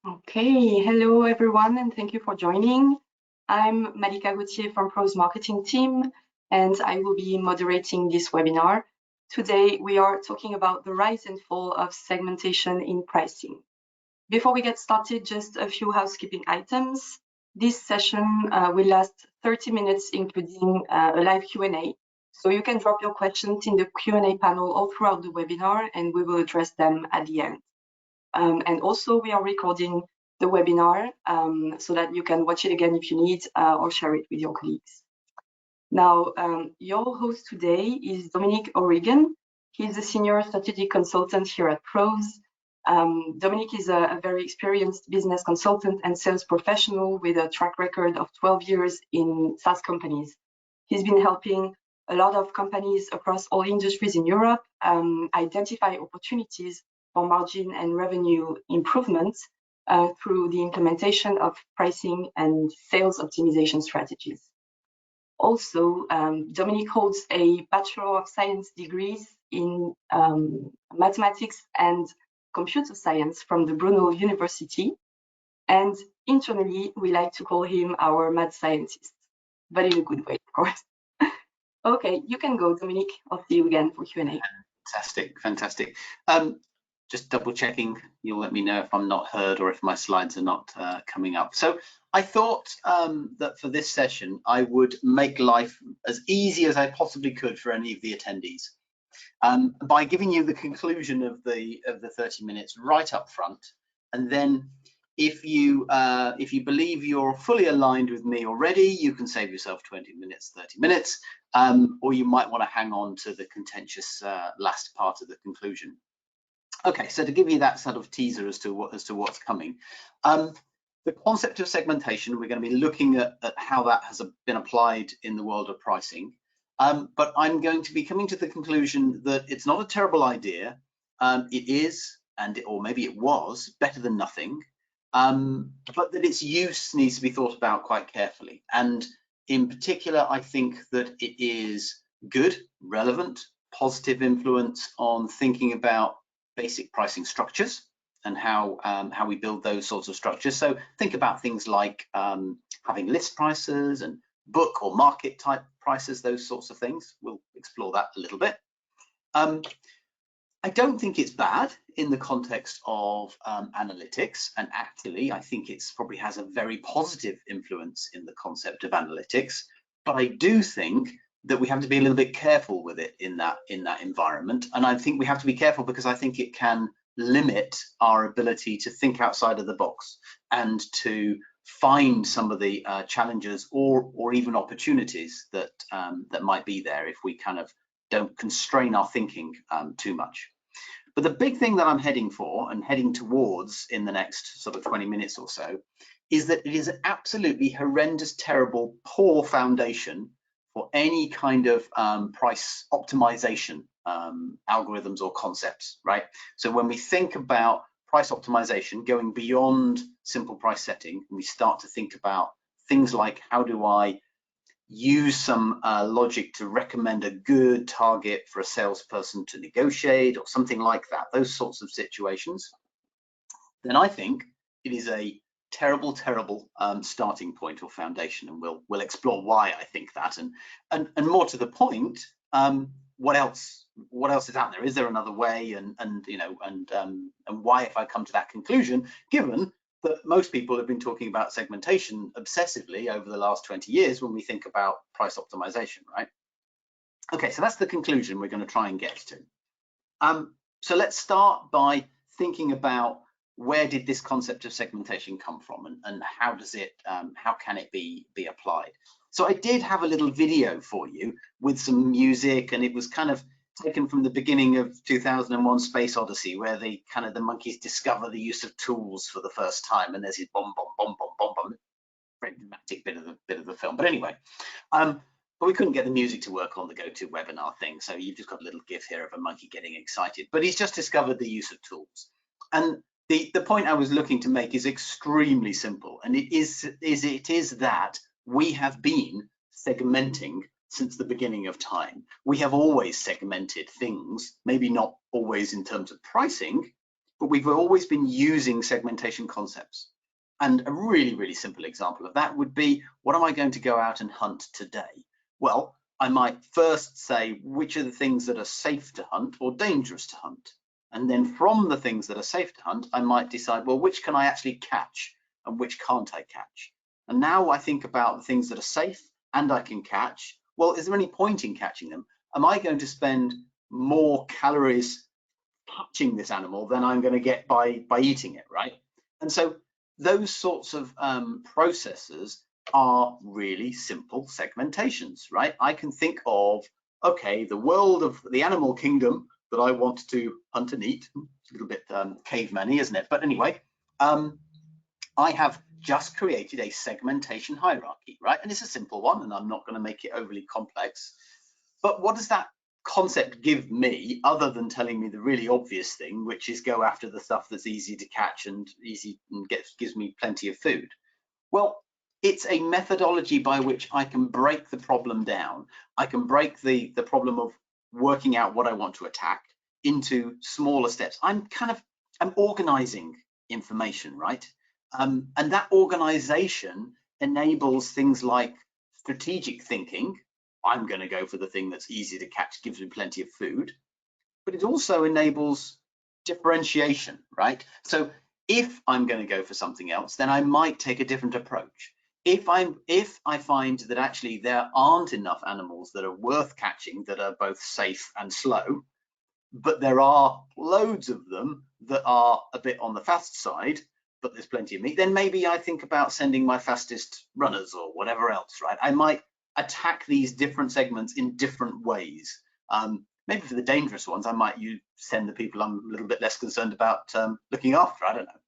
Okay, hello everyone, and thank you for joining. I'm Malika Gauthier from Pro's marketing team, and I will be moderating this webinar. Today, we are talking about the rise and fall of segmentation in pricing. Before we get started, just a few housekeeping items. This session will last 30 minutes, including a live Q&A. So you can drop your questions in the Q&A panel all throughout the webinar, and we will address them at the end. And also, we are recording the webinar so that you can watch it again if you need or share it with your colleagues. Now, your host today is Dominic O'Regan. He's a senior strategic consultant here at Pros. Dominic is a very experienced business consultant and sales professional with a track record of 12 years in SaaS companies. He's been helping a lot of companies across all industries in Europe identify opportunities for margin and revenue improvements through the implementation of pricing and sales optimization strategies. Also, Dominic holds a Bachelor of Science degrees in mathematics and computer science from the Brunel University. And internally, we like to call him our mad scientist, but in a good way, of course. Okay, you can go, Dominic. I'll see you again for Q&A. Fantastic. Just double checking, you'll let me know if I'm not heard or if my slides are not coming up. So I thought that for this session, I would make life as easy as I possibly could for any of the attendees by giving you the conclusion of the 30 minutes right up front. And then if you believe you're fully aligned with me already, you can save yourself 20 minutes, 30 minutes, or you might want to hang on to the contentious last part of the conclusion. Okay, so to give you that sort of teaser as to what's coming, the concept of segmentation, we're going to be looking at how that has been applied in the world of pricing. But I'm going to be coming to the conclusion that it's not a terrible idea. It is, or maybe it was, better than nothing. But that its use needs to be thought about quite carefully. And in particular, I think that it is good, relevant, positive influence on thinking about basic pricing structures and how we build those sorts of structures. So think about things like having list prices and book or market type prices, those sorts of things. We'll explore that a little bit. I don't think it's bad in the context of analytics, and actually I think it's probably has a very positive influence in the concept of analytics, but I do think that we have to be a little bit careful with it in that environment. And I think we have to be careful because I think it can limit our ability to think outside of the box and to find some of the challenges or even opportunities that that might be there if we kind of don't constrain our thinking too much. But the big thing that I'm heading for and heading towards in the next sort of 20 minutes or so is that it is an absolutely horrendous, terrible, poor foundation for any kind of price optimization algorithms or concepts, right? So when we think about price optimization going beyond simple price setting, we start to think about things like how do I use some logic to recommend a good target for a salesperson to negotiate or something like that, those sorts of situations, then I think it is a terrible starting point or foundation, and we'll explore why I think that, and more to the point, what else is out there? Is there another way? And you know, and why have I come to that conclusion, given that most people have been talking about segmentation obsessively over the last 20 years when we think about price optimization, right? Okay, so that's the conclusion we're going to try and get to. So let's start by thinking about where did this concept of segmentation come from, and how does it, how can it be applied? So I did have a little video for you with some music, and it was kind of taken from the beginning of 2001 Space Odyssey, where the monkeys discover the use of tools for the first time, and there's this bomb, very dramatic bit of the film. But anyway, but we couldn't get the music to work on the GoToWebinar thing, so you've just got a little gif here of a monkey getting excited. But he's just discovered the use of tools, and the point I was looking to make is extremely simple, and it is that we have been segmenting since the beginning of time. We have always segmented things, maybe not always in terms of pricing, but we've always been using segmentation concepts. And a really, really simple example of that would be, what am I going to go out and hunt today? Well, I might first say which are the things that are safe to hunt or dangerous to hunt. And then from the things that are safe to hunt, I might decide, well, which can I actually catch and which can't I catch? And now I think about the things that are safe and I can catch. Well, is there any point in catching them? Am I going to spend more calories catching this animal than I'm going to get by eating it, right? And so those sorts of processes are really simple segmentations, right? I can think of, okay, the world of the animal kingdom that I want to hunt and eat. It's a little bit caveman-y, isn't it? But anyway, I have just created a segmentation hierarchy, right? And it's a simple one, and I'm not going to make it overly complex. But what does that concept give me, other than telling me the really obvious thing, which is go after the stuff that's easy to catch and gives me plenty of food? Well, it's a methodology by which I can break the problem down. I can break the problem of working out what I want to attack into smaller steps. I'm organizing information, right? And that organization enables things like strategic thinking. I'm going to go for the thing that's easy to catch, gives me plenty of food, but it also enables differentiation, right? So if I'm going to go for something else, then I might take a different approach. If I find that actually there aren't enough animals that are worth catching that are both safe and slow, but there are loads of them that are a bit on the fast side, but there's plenty of meat, then maybe I think about sending my fastest runners or whatever else, right? I might attack these different segments in different ways. Maybe for the dangerous ones, I might send the people I'm a little bit less concerned about looking after. I don't know.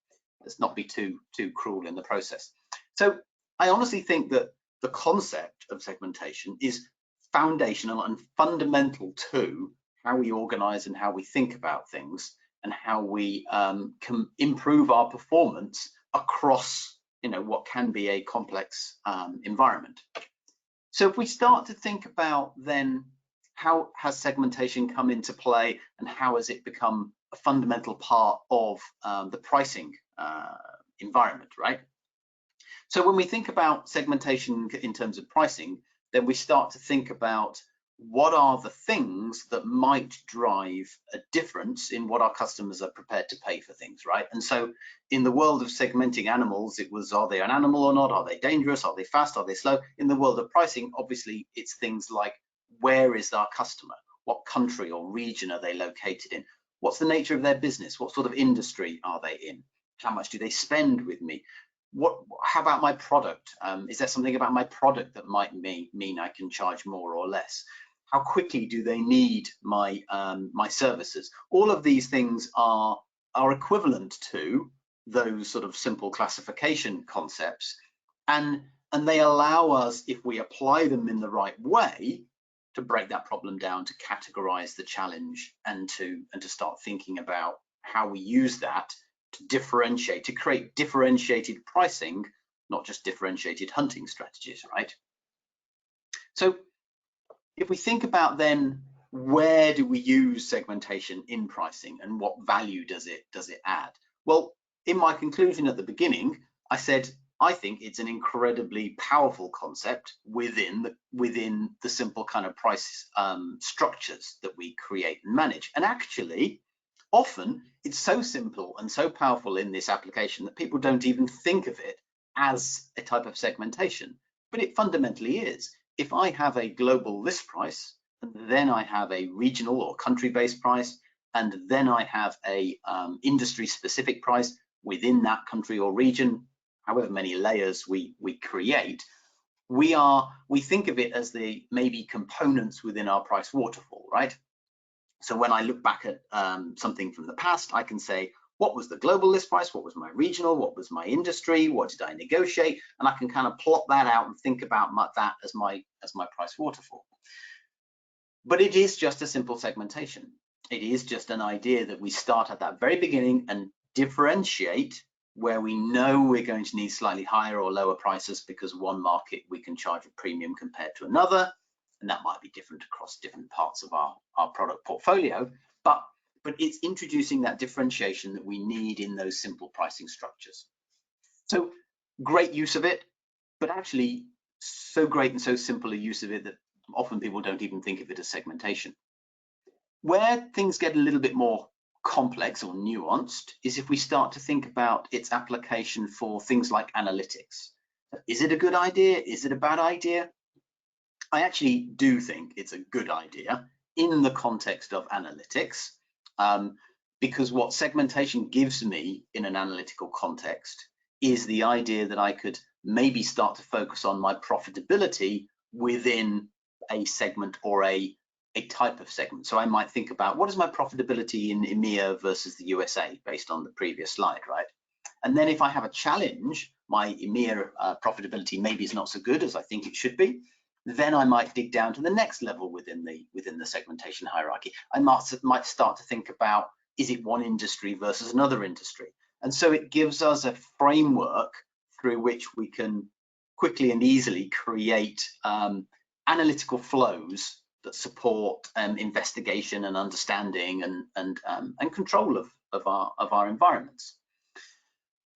Let's not be too cruel in the process. So I honestly think that the concept of segmentation is foundational and fundamental to how we organize and how we think about things, and how we can improve our performance across, what can be a complex environment. So if we start to think about then, how has segmentation come into play and how has it become a fundamental part of the pricing environment, right? So when we think about segmentation in terms of pricing, then we start to think about what are the things that might drive a difference in what our customers are prepared to pay for things, right? And so in the world of segmenting animals, it was, are they an animal or not? Are they dangerous? Are they fast? Are they slow? In the world of pricing, obviously, it's things like, where is our customer? What country or region are they located in? What's the nature of their business? What sort of industry are they in? How much do they spend with me? How about my product? Is there something about my product that might mean I can charge more or less? How quickly do they need my my services? All of these things are equivalent to those sort of simple classification concepts, and they allow us, if we apply them in the right way, to break that problem down, to categorize the challenge, and to start thinking about how we use that to differentiate, to create differentiated pricing, not just differentiated hunting strategies, right? So if we think about then, where do we use segmentation in pricing and what value does it add? Well, in my conclusion at the beginning, I said, I think it's an incredibly powerful concept within the simple kind of price structures that we create and manage. And actually, often it's so simple and so powerful in this application that people don't even think of it as a type of segmentation, but it fundamentally is. If I have a global list price, and then I have a regional or country-based price, and then I have a industry-specific price within that country or region, however many layers we create, we think of it as the maybe components within our price waterfall, right? So when I look back at something from the past, I can say, what was the global list price? What was my regional? What was my industry? What did I negotiate? And I can kind of plot that out and think about that as my price waterfall. But it is just a simple segmentation. It is just an idea that we start at that very beginning and differentiate where we know we're going to need slightly higher or lower prices because one market we can charge a premium compared to another, and that might be different across different parts of our product portfolio. But but it's introducing that differentiation that we need in those simple pricing structures. So great use of it, but actually so great and so simple a use of it that often people don't even think of it as segmentation. Where things get a little bit more complex or nuanced is if we start to think about its application for things like analytics. Is it a good idea? Is it a bad idea? I actually do think it's a good idea in the context of analytics, because what segmentation gives me in an analytical context is the idea that I could maybe start to focus on my profitability within a segment or a type of segment. So I might think about, what is my profitability in EMEA versus the USA based on the previous slide, right? And then if I have a challenge, my EMEA profitability maybe is not so good as I think it should be, then I might dig down to the next level within the segmentation hierarchy. I might start to think about, is it one industry versus another industry? And so it gives us a framework through which we can quickly and easily create analytical flows that support investigation and understanding and control of our environments.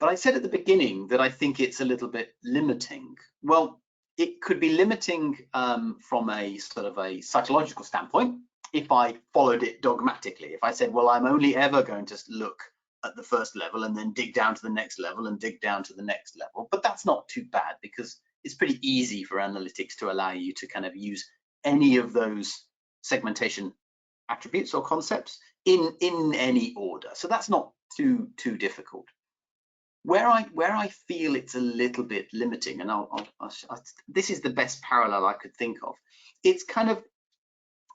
But I said at the beginning that I think it's a little bit limiting. Well, it could be limiting from a sort of a psychological standpoint if I followed it dogmatically. If I said, well, I'm only ever going to look at the first level and then dig down to the next level and dig down to the next level. But that's not too bad, because it's pretty easy for analytics to allow you to kind of use any of those segmentation attributes or concepts in any order. So that's not too difficult. Where I feel it's a little bit limiting, and this is the best parallel I could think of. It's kind of,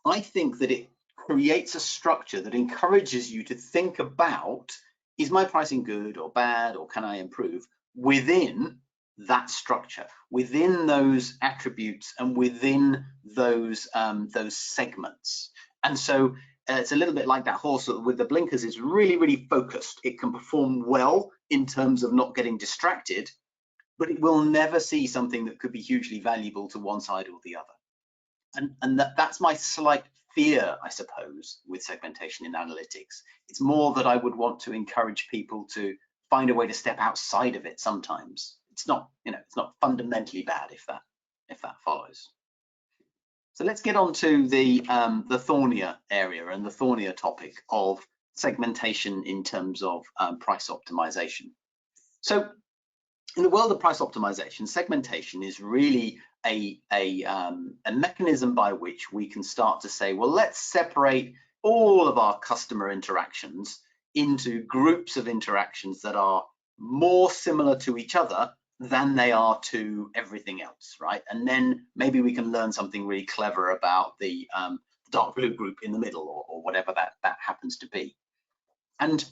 I think that it creates a structure that encourages you to think about, is my pricing good or bad, or can I improve within that structure, within those attributes and within those segments. And so it's a little bit like that horse with the blinkers. It's really focused. It can perform well in terms of not getting distracted, but it will never see something that could be hugely valuable to one side or the other. And that's my slight fear, I suppose, with segmentation in analytics. It's more that I would want to encourage people to find a way to step outside of it sometimes. It's not, it's not fundamentally bad if that follows. So let's get on to the thornier area and the thornier topic of segmentation in terms of price optimization. So in the world of price optimization, segmentation is really a mechanism by which we can start to say, well, let's separate all of our customer interactions into groups of interactions that are more similar to each other than they are to everything else, right? And then maybe we can learn something really clever about the dark blue group in the middle, or whatever that happens to be. And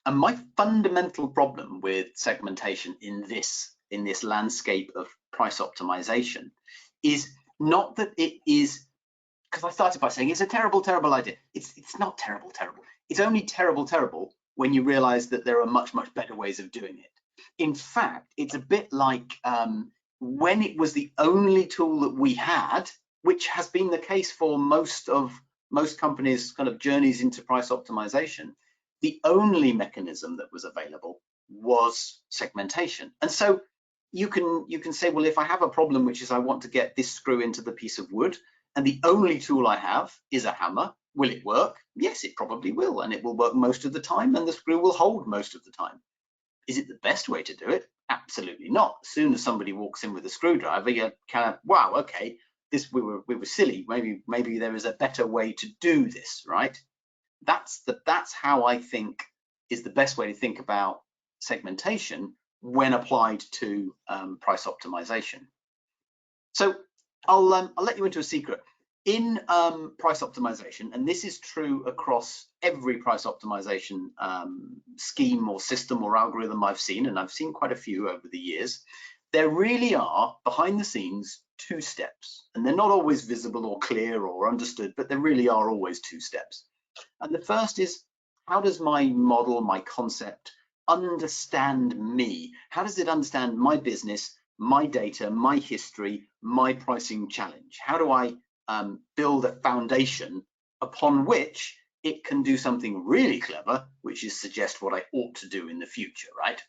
my fundamental problem with segmentation in this landscape of price optimization is not that it is, because I started by saying it's a terrible idea. It's not terrible. It's only terrible when you realize that there are much better ways of doing it. In fact, it's a bit like when it was the only tool that we had, which has been the case for most companies' kind of journeys into price optimization. The only mechanism that was available was segmentation. And so you can say, well, if I have a problem, which is I want to get this screw into the piece of wood, and the only tool I have is a hammer, will it work? Yes, it probably will, and it will work most of the time, and the screw will hold most of the time. Is it the best way to do it? Absolutely not. As soon as somebody walks in with a screwdriver, you're kind of, wow, okay, we were silly. Maybe there is a better way to do this, right? That's how I think is the best way to think about segmentation when applied to price optimization. So I'll let you into a secret. In price optimization, and this is true across every price optimization scheme or system or algorithm I've seen, and I've seen quite a few over the years, there really are, behind the scenes, two steps. And they're not always visible or clear or understood, but there really are always two steps. And the first is, how does my model, my concept, understand me? How does it understand my business, my data, my history, my pricing challenge? How do I build a foundation upon which it can do something really clever, which is suggest what I ought to do in the future, right?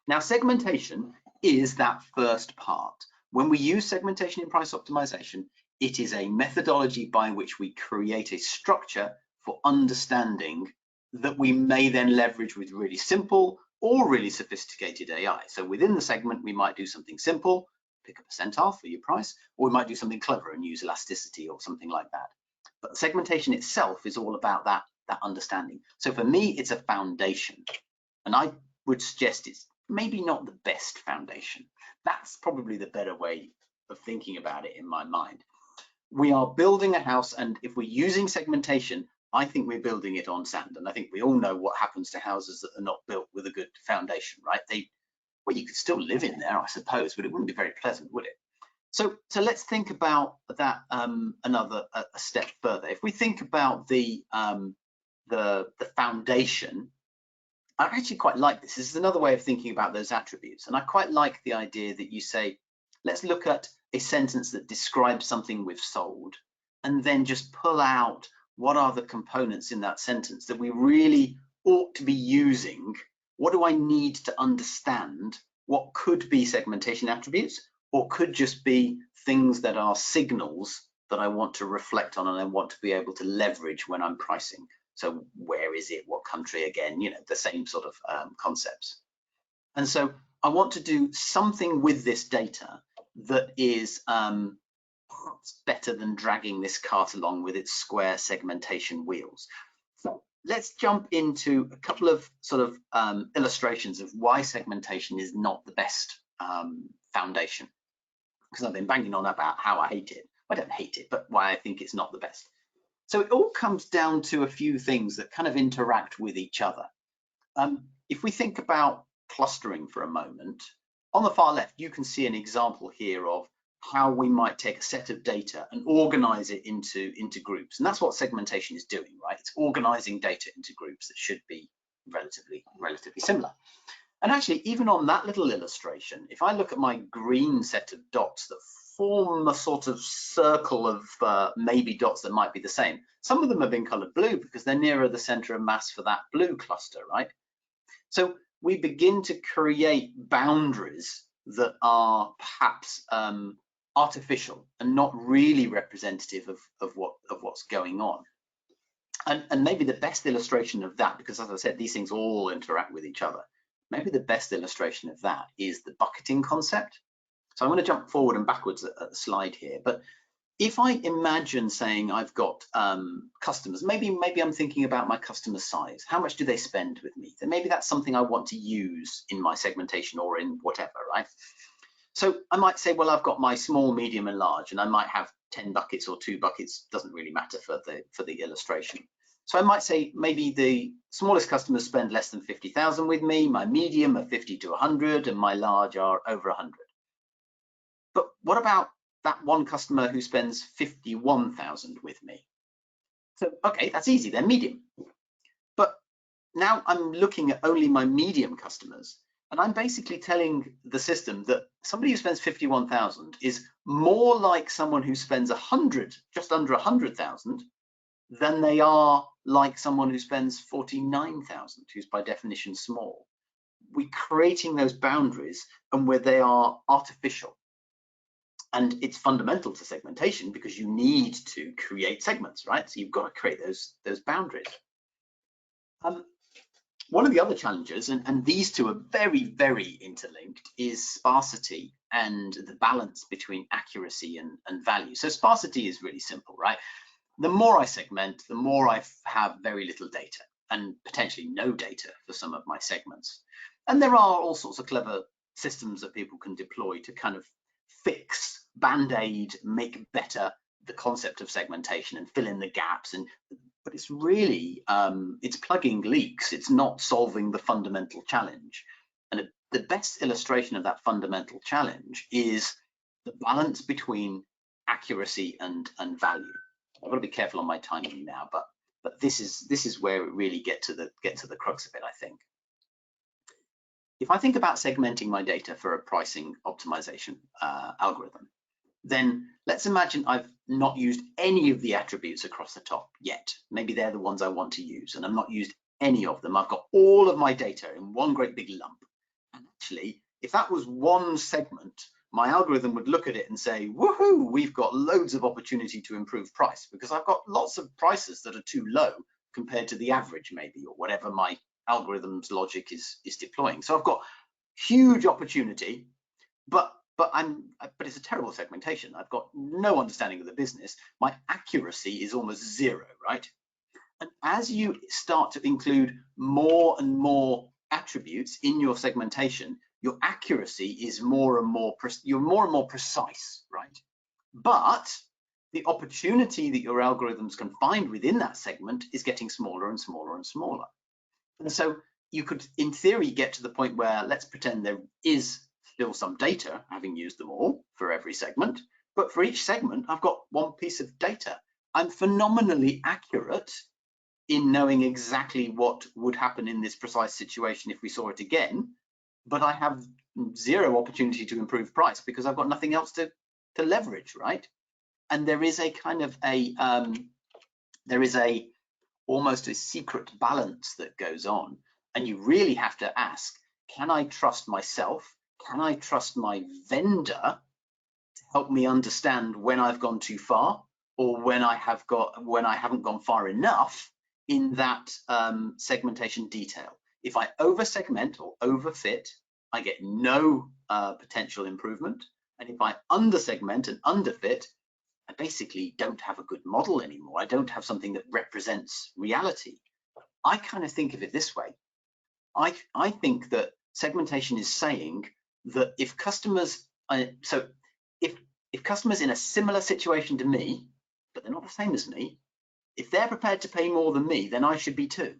Now, segmentation is that first part. When we use segmentation in price optimization, it is a methodology by which we create a structure for understanding that we may then leverage with really simple or really sophisticated AI. So within the segment, we might do something simple, pick a percentile for your price, or we might do something clever and use elasticity or something like that. But segmentation itself is all about that understanding. So for me, it's a foundation, and I would suggest it's maybe not the best foundation. That's probably the better way of thinking about it in my mind. We are building a house, and if we're using segmentation, I think we're building it on sand. And I think we all know what happens to houses that are not built with a good foundation, right? Well, you could still live in there, I suppose, but it wouldn't be very pleasant, would it? So let's think about that a step further. If we think about the foundation, I actually quite like this. This is another way of thinking about those attributes. And I quite like the idea that you say, let's look at a sentence that describes something we've sold, and then just pull out what are the components in that sentence that we really ought to be using. What do I need to understand? What could be segmentation attributes, or could just be things that are signals that I want to reflect on and I want to be able to leverage when I'm pricing. So where is it, what country, again, the same sort of concepts. And so I want to do something with this data that is perhaps better than dragging this cart along with its square segmentation wheels. So let's jump into a couple of sort of illustrations of why segmentation is not the best foundation, because I've been banging on about how I hate it. I don't hate it, but why I think it's not the best. So it all comes down to a few things that kind of interact with each other. If we think about clustering for a moment, on the far left, you can see an example here of how we might take a set of data and organize it into groups. And that's what segmentation is doing, right? It's organizing data into groups that should be relatively similar. And actually, even on that little illustration, if I look at my green set of dots that form a sort of circle of maybe dots that might be the same, some of them have been colored blue because they're nearer the center of mass for that blue cluster, right? So we begin to create boundaries that are perhaps artificial and not really representative of what's going on. And maybe the best illustration of that, because as I said, these things all interact with each other, maybe the best illustration of that is the bucketing concept. So I'm going to jump forward and backwards at the slide here, but if I imagine saying I've got customers, maybe I'm thinking about my customer size. How much do they spend with me? Then maybe that's something I want to use in my segmentation or in whatever, right? So I might say, well, I've got my small, medium, and large, and I might have 10 buckets or 2 buckets. Doesn't really matter for the illustration. So I might say maybe the smallest customers spend less than 50,000 with me, my medium are 50 to 100, and my large are over 100. But what about that one customer who spends 51,000 with me? So, okay, that's easy, they're medium. But now I'm looking at only my medium customers, and I'm basically telling the system that somebody who spends 51,000 is more like someone who spends 100, just under 100,000, than they are like someone who spends 49,000, who's by definition small. We're creating those boundaries and where they are artificial. And it's fundamental to segmentation because you need to create segments, right? So you've got to create those boundaries. One of the other challenges, and these two are very, very interlinked, is sparsity and the balance between accuracy and value. So sparsity is really simple, right? The more I segment, the more I have very little data and potentially no data for some of my segments. And there are all sorts of clever systems that people can deploy to kind of fix, band-aid, make better the concept of segmentation and fill in the gaps. But it's really, it's plugging leaks. It's not solving the fundamental challenge. And the best illustration of that fundamental challenge is the balance between accuracy and value. I've got to be careful on my timing now, but this is where it really get to the crux of it, I think. If I think about segmenting my data for a pricing optimization algorithm, then let's imagine I've not used any of the attributes across the top yet. Maybe they're the ones I want to use, and I've not used any of them. I've got all of my data in one great big lump. And actually, if that was one segment, my algorithm would look at it and say, woohoo, we've got loads of opportunity to improve price, because I've got lots of prices that are too low compared to the average, maybe, or whatever my algorithm's logic is deploying. So I've got huge opportunity, but it's a terrible segmentation. I've got no understanding of the business. My accuracy is almost zero, right? And as you start to include more and more attributes in your segmentation, your accuracy is more and more precise, right? But the opportunity that your algorithms can find within that segment is getting smaller and smaller and smaller. And so you could, in theory, get to the point where, let's pretend there is still some data, having used them all for every segment, but for each segment, I've got one piece of data. I'm phenomenally accurate in knowing exactly what would happen in this precise situation if we saw it again, but I have zero opportunity to improve price because I've got nothing else to leverage, right? And there is a kind of almost a secret balance that goes on, and you really have to ask, can I trust myself? Can I trust my vendor to help me understand when I've gone too far, or when I haven't gone far enough in that segmentation detail? If I over segment or overfit, I get no potential improvement, and if I under segment and underfit, I basically don't have a good model anymore. I don't have something that represents reality. I kind of think of it this way. I think that segmentation is saying that if customers, if customers in a similar situation to me, but they're not the same as me, if they're prepared to pay more than me, then I should be too.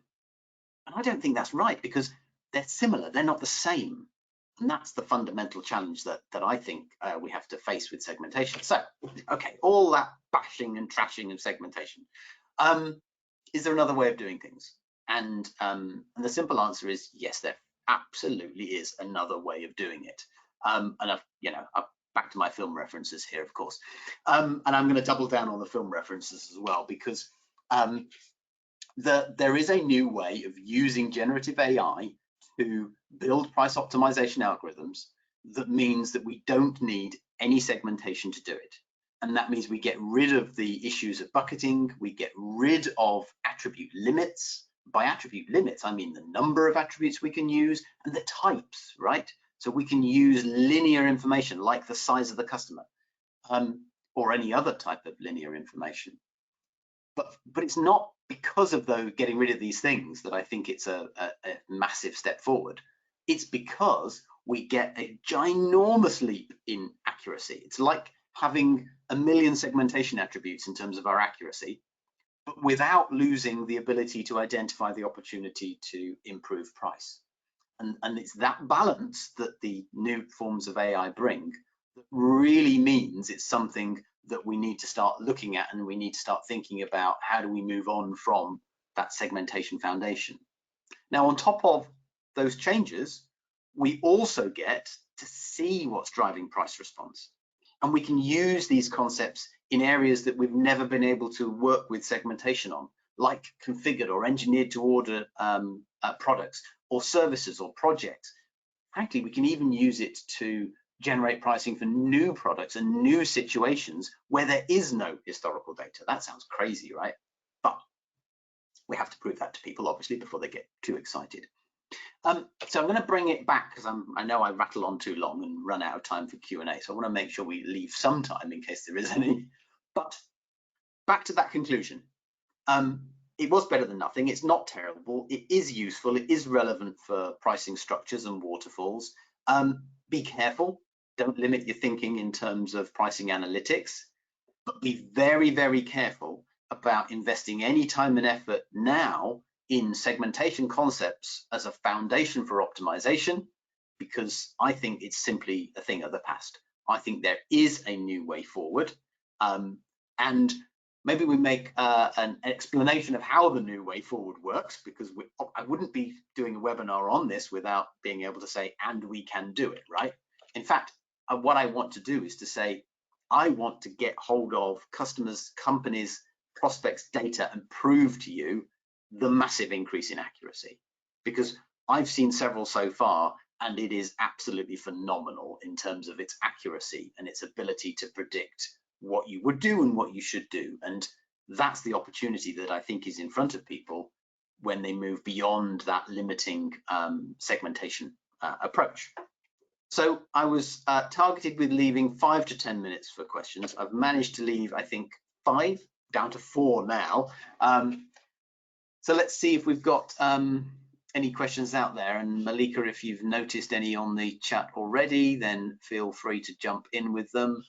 And I don't think that's right, because they're similar, they're not the same. And that's the fundamental challenge that I think we have to face with segmentation. So, okay, all that bashing and trashing of segmentation. Is there another way of doing things? And the simple answer is yes, there absolutely is another way of doing it. And I've back to my film references here, of course. And I'm going to double down on the film references as well, because there is a new way of using generative AI to build price optimization algorithms that means that we don't need any segmentation to do it. And that means we get rid of the issues of bucketing, we get rid of attribute limits. By attribute limits, I mean the number of attributes we can use and the types, right? So we can use linear information like the size of the customer, or any other type of linear information. But it's not because of getting rid of these things that I think it's a massive step forward. It's because we get a ginormous leap in accuracy. It's like having 1 million segmentation attributes in terms of our accuracy, but without losing the ability to identify the opportunity to improve price. And it's that balance that the new forms of AI bring that really means it's something that we need to start looking at, and we need to start thinking about how do we move on from that segmentation foundation. Now, on top of those changes, we also get to see what's driving price response. And we can use these concepts in areas that we've never been able to work with segmentation on, like configured or engineered to order products or services or projects. Frankly, we can even use it to generate pricing for new products and new situations where there is no historical data. That sounds crazy, right? But we have to prove that to people, obviously, before they get too excited. So I'm going to bring it back, because I know I rattle on too long and run out of time for Q&A. So I want to make sure we leave some time in case there is any. But back to that conclusion. It was better than nothing. It's not terrible. It is useful. It is relevant for pricing structures and waterfalls. Be careful. Don't limit your thinking in terms of pricing analytics, but be very, very careful about investing any time and effort now in segmentation concepts as a foundation for optimization, because I think it's simply a thing of the past. I think there is a new way forward, and maybe we make an explanation of how the new way forward works, because I wouldn't be doing a webinar on this without being able to say, and we can do it, right? In fact, what I want to do is to say, I want to get hold of customers, companies, prospects data and prove to you the massive increase in accuracy, because I've seen several so far and it is absolutely phenomenal in terms of its accuracy and its ability to predict what you would do and what you should do. And that's the opportunity that I think is in front of people when they move beyond that limiting segmentation approach. So I was targeted with leaving 5 to 10 minutes for questions. I've managed to leave, I think, 5, down to 4 now. So let's see if we've got any questions out there. And Malika, if you've noticed any on the chat already, then feel free to jump in with them.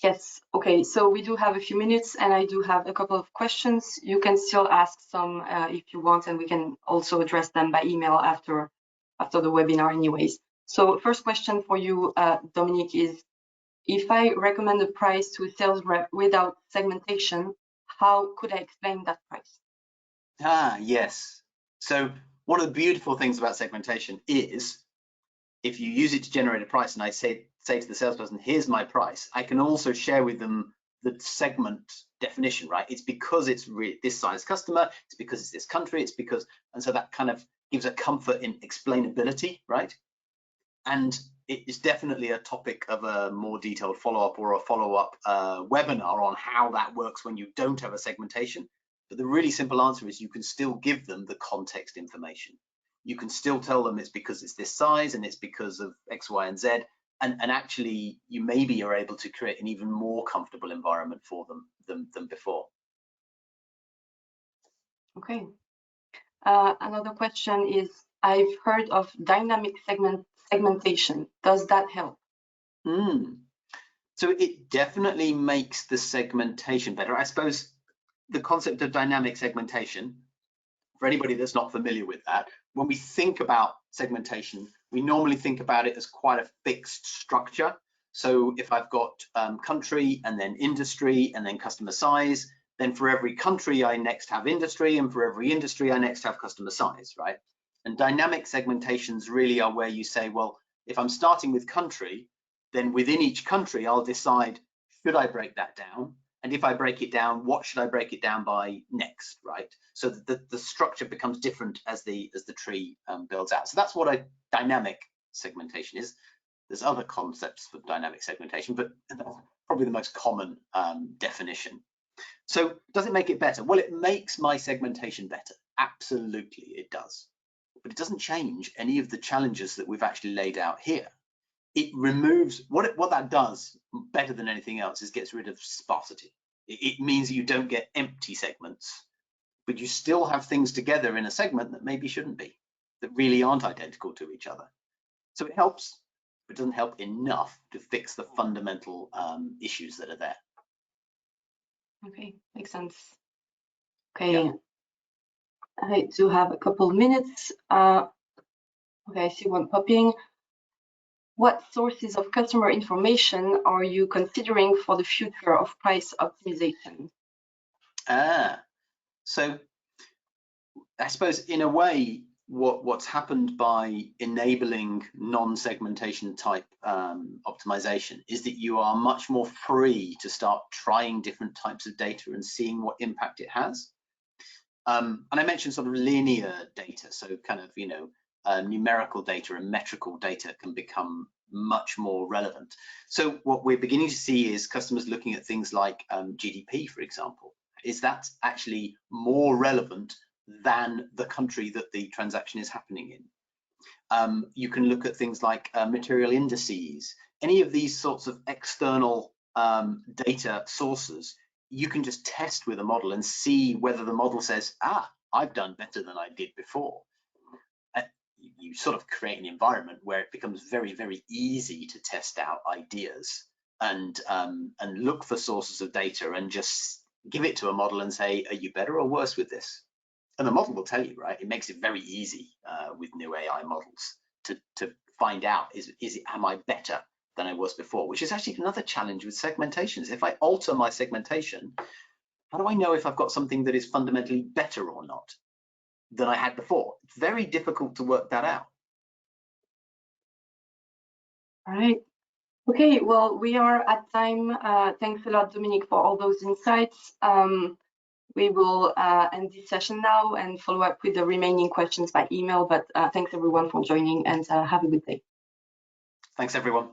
Yes, okay, so we do have a few minutes and I do have a couple of questions. You can still ask some if you want, and we can also address them by email after the webinar anyways. So first question for you, Dominic, is if I recommend a price to a sales rep without segmentation, how could I explain that price? Yes. So one of the beautiful things about segmentation is if you use it to generate a price and I say to the salesperson, here's my price, I can also share with them the segment definition, right? It's because it's this size customer, it's because it's this country, it's because, and so that kind of gives a comfort in explainability, right? And it is definitely a topic of a more detailed follow-up or a follow-up webinar on how that works when you don't have a segmentation. But the really simple answer is you can still give them the context information. You can still tell them it's because it's this size and it's because of X, Y, and Z. And actually, you maybe are able to create an even more comfortable environment for them than before. Okay. Another question is, I've heard of dynamic segmentation. Does that help? So it definitely makes the segmentation better. I suppose the concept of dynamic segmentation, for anybody that's not familiar with that, when we think about segmentation, we normally think about it as quite a fixed structure. So if I've got country and then industry and then customer size, then for every country I next have industry, and for every industry I next have customer size, right? And dynamic segmentations really are where you say, well, if I'm starting with country, then within each country I'll decide, should I break that down? And if I break it down, what should I break it down by next, right? So that the structure becomes different as the tree builds out. So that's what a dynamic segmentation is. There's other concepts for dynamic segmentation, but that's probably the most common definition. So does it make it better? Well, it makes my segmentation better. Absolutely, it does. But it doesn't change any of the challenges that we've actually laid out here. It removes, what that does better than anything else is gets rid of sparsity. It means you don't get empty segments, but you still have things together in a segment that maybe shouldn't be, that really aren't identical to each other. So it helps, but it doesn't help enough to fix the fundamental issues that are there. Okay, makes sense. Okay, yeah. I do have a couple minutes. Okay, I see one popping. What sources of customer information are you considering for the future of price optimization? So I suppose in a way, what's happened by enabling non-segmentation type optimization is that you are much more free to start trying different types of data and seeing what impact it has. And I mentioned sort of linear data, so kind of, you know, numerical data and metrical data can become much more relevant. So what we're beginning to see is customers looking at things like GDP, for example. Is that actually more relevant than the country that the transaction is happening in? You can look at things like material indices. Any of these sorts of external data sources, you can just test with a model and see whether the model says, I've done better than I did before. You sort of create an environment where it becomes very, very easy to test out ideas and look for sources of data and just give it to a model and say, are you better or worse with this? And the model will tell you, right? It makes it very easy with new AI models to find out, am I better than I was before? Which is actually another challenge with segmentations. If I alter my segmentation, how do I know if I've got something that is fundamentally better or not than I had before? It's very difficult to work that out. All right. Okay, well, we are at time. Thanks a lot, Dominique, for all those insights. We will end this session now and follow up with the remaining questions by email, but thanks everyone for joining, and have a good day. Thanks everyone.